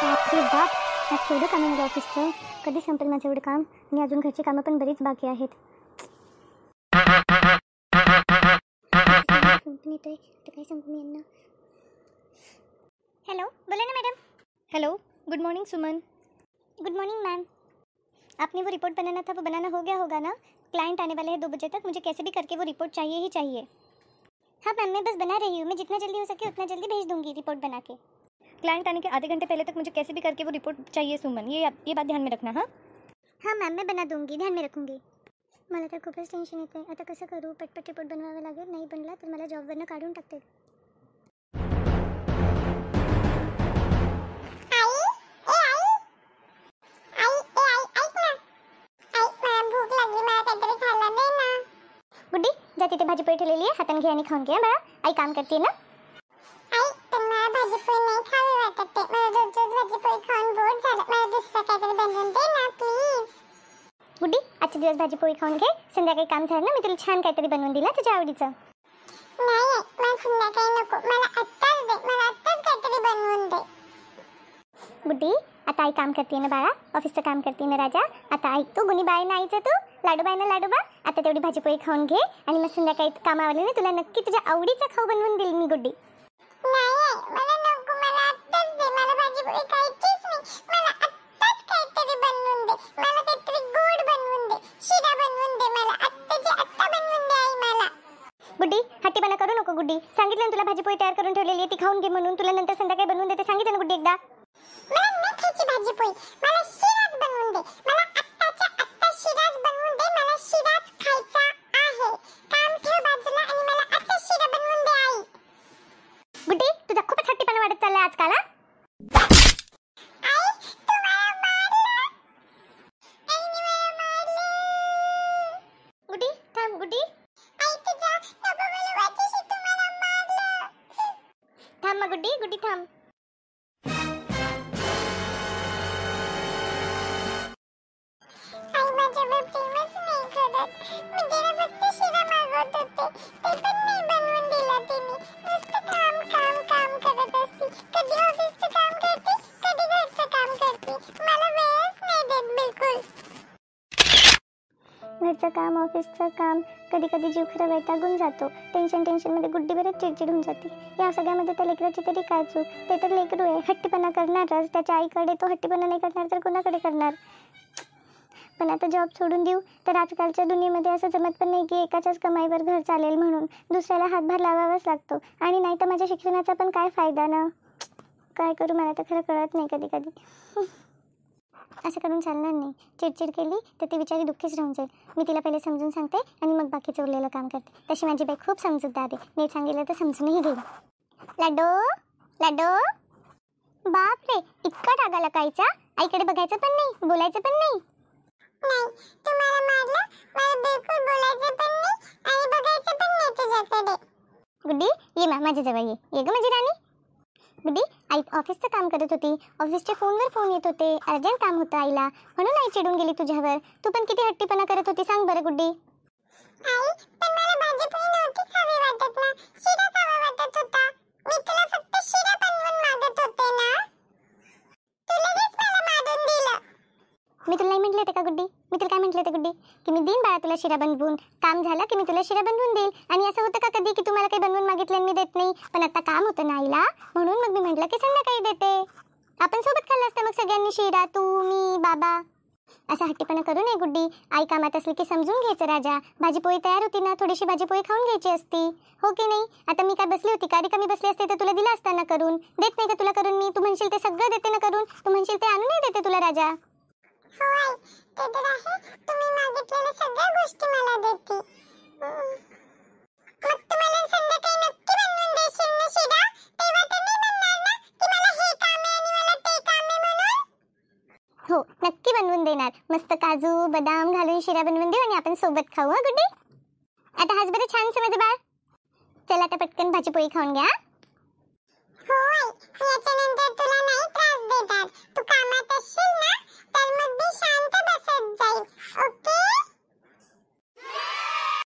बापरे बाप, आज केवढं काम आहे मला ऑफिसचं. कधी संपेल माझं एवढं काम. आणि अजून घरची कामं पण बरीच बाकी आहेत. येतोय तर काय सांगू मी यांना. हेलो, बोला ना madam. Hello, good morning Suman. Good morning ma'am. आपने वो रिपोर्ट बनाना था, वो बनाना हो गया होगा ना. क्लाइंट आने वाले हैं 2 बजे तक. मुझे कैसे भी करके वो रिपोर्ट चाहिए ही चाहिए. हाँ मैम, मैं बस बना रही हूँ. मैं जितना जल्दी हो सके उतना जल्दी भेज दूँगी रिपोर्ट बना के. क्लाइंट आने के आधे घंटे पहले तक मुझे कैसे भी करके वो रिपोर्ट चाहिए सुमन. ये बात ध्यान में रखना. हाँ मैम, मैं बना दूँगी, ध्यान में रखूँगी. मला तर खूपच टेन्शन येते. आता कसं करू. पटपट रिपोर्ट बनवावा लागेल. नाही बनला तर मला जॉबवरनं काढून टाकतील. गुड्डी, जा तिथे भाजी पोळी ठेवलेली आहे, हाताने घे आणि खाऊन घे. बाळा, आई काम करते ना. आई, पण मला भाजी पोळी नाही खावी वाटत ते. मला रोज भाजी पोळी खाऊन बोर झालं. मला दुसरं काहीतरी बनवून दे ना प्लीज. गुड्डी, आजचे दिवस भाजी पोळी खाऊन घे. संध्याकाळी काम झालं ना, मी तुला छान काहीतरी बनवून दिला तुझ्या आवडीचं. नाही, मला संध्याकाळी नको. मला आत्ताच दे. मला आत्ताच काहीतरी बनवून दे. गुड्डी, आता आई काम करते ना बाळा. ऑफिसचं काम करते ना राजा. आता ऐक तू, गुणी बाई नाहीचं तू. लाडूबाई ना लाडूबा. आता तेवढी भाजी पोळी खाऊन घे आणि मग संध्याकाळी कामावले ना तुला नक्की तुझ्या आवडीचं खाऊ बनवून देईल मी गुड्डी. नाही, मला नको. मला आत्ताच दे. मला भाजी पोळी खायचीच नाही. मला आत्ताच काहीतरी बनवून दे. मला काहीतरी गोड बनवून दे. शिरा बनवून दे. मला आत्ताची आत्ता बनवून दे आई मला. गुड्डी, हट्टीपणा करू नको गुड्डी. सांगितलं ना तुला भाजी पोळी तयार करून ठेवलेली आहे, ती खाऊन घे म्हणून. तुला नंतर संध्याकाळी बनवून देते सांगितलं ना गुड्डी एकदा. मला नाही खायची भाजी पोळी. मला शिराच बनवून दे. मला आत्ताच्या आत्ता शिराच बनवून दे. मला शिराच खायचा आहे. काम ठेव बाजूला आणि मला आता शिरा बनवून दे आई. गुड्डी, तुझा खूपच हट्टीपणा वाढत चाललाय आजकाल. आई, तू मला मारलं. आईने मला मारलं. गुड्डी थांब. गुड्डी आई, तुझ्या नको मला वाचायची. तू मला मारलं. थांब मग. गुड्डी गुड्डी थांब. आई माझ्यावर प्रेमच नाही करत. मी तिला फक्त शिरा मागवत होते. ते पण नाही बनवून दिला तिने. नुसतं काम काम काम करत असते. कधी ऑफिसचं काम करते, कधी घरचं काम करते. मला वेळच नाही देत बिलकुल. घरचं काम, ऑफिसचं काम, कधी कधी जीव खरं वैतागून जातो. टेन्शनमध्ये गुड्डी बरंच चिडचिड होऊन जाते. या सगळ्यामध्ये त्या लेकराची तरी काय चूक. ते तर लेकरू आहे, हट्टीपणा करणारच. त्याच्या आईकडे तो हट्टीपणा नाही करणार तर कोणाकडे करणार. पण आता जॉब सोडून देऊ तर आजकालच्या दुनियेमध्ये असं जमत पण नाही की एकाच्याच कमाईवर घर चालेल म्हणून. दुसऱ्याला हातभार लावावाच लागतो. आणि नाही तर माझ्या शिक्षणाचा पण काय फायदा ना. काय करू मला तर खरं कळत नाही कधी कधी. असं करून चालणार नाही. चिडचिड केली तर ती बिचारी दुःखीच राहून जाईल. मी तिला पहिले समजून सांगते आणि मग बाकीचं उरलेलं काम करते. तशी माझी बाई खूप समजूतदार आहे. नीट सांगितलं तर समजूनही घेईल. लाडो लाडो. बापरे, इतका राग आला कायचा. आईकडे बघायचं पण नाही, बोलायचं पण नाही. नाही, तू मला मारलं. मला बिलकुल बोलायचं पण नाही आणि बघायचं पण नाही तुझ्याकडे. गुड्डी, ये माझ्या जवळ ये. ये ग माझी राणी. गुड्डी, आई ऑफिसचं काम करत होती. ऑफिसच्या फोनवर फोन येत होते. अर्जंट काम होतं आईला, म्हणून आई चिडून गेली तुझ्यावर. तू पण किती हट्टीपणा करत होती सांग बरं गुड्डी. आई, पण मला भाजी पोळी नव्हती खावी वाटत ना. शिरा खावा वाटत होता. मी तुला फक्त शिरा बनवून मागत होते ना. तू लगेच मला मारून दिलं. मी तुला नाही म्हटले होते का गुड्डी. मी तुला काय म्हटले होते गुड्डी की मी देईन बाळा तुला शिरा बनवून. काम झालं की मी तुला शिरा बनवून देईल. आणि असं होतं का कधी की तुम्हाला काही बनवून मागितलं आणि मी देत नाही. पण आता काम होतं ना आईला, म्हणून मग मी म्हटलं की संध्याकाळी देते. आपण सोबत खाल्लं असतं मग सगळ्यांनी शिरा, तू मी बाबा. असं हट्टीपणा करू नये गुड्डी. आई कामात असली की समजून घ्यायचं राजा. भाजीपोळी तयार होती ना, थोडीशी भाजीपोळी खाऊन घ्यायची असती, हो की नाही. आता मी काय बसली होती का. रिकामी बसली असते तर तुला दिलं असतं ना करून. देत नाही का तुला करून मी. तू म्हणशील ते सगळं देते ना करून. तू म्हणशील ते आणून नाही देते तुला राजा. हो आई, ते तर आहे. तुम्ही मागितलेल्या सगळ्या गोष्टी मला देते. मग तुम्हाला संध्याकाळी नक्की बनवून देशील ना शिरा. तेव्हा तर नाही बनणार ना की मला हे काम आहे आणि मला ते काम आहे म्हणून. हो, नक्की बनवून देणार. मस्त काजू बदाम घालून शिरा बनवून देऊ आणि आपण सोबत खाऊ. हा गुड्डी, आता हाच बरं छान माझं बाळ. चला आता पटकन भाजीपोळी खाऊन घ्या. हो आई, याच्यानंतर तुला नाही त्रास देणार. तू कामात असशील ना तर मग मी शांत बसत जाईल. ओके.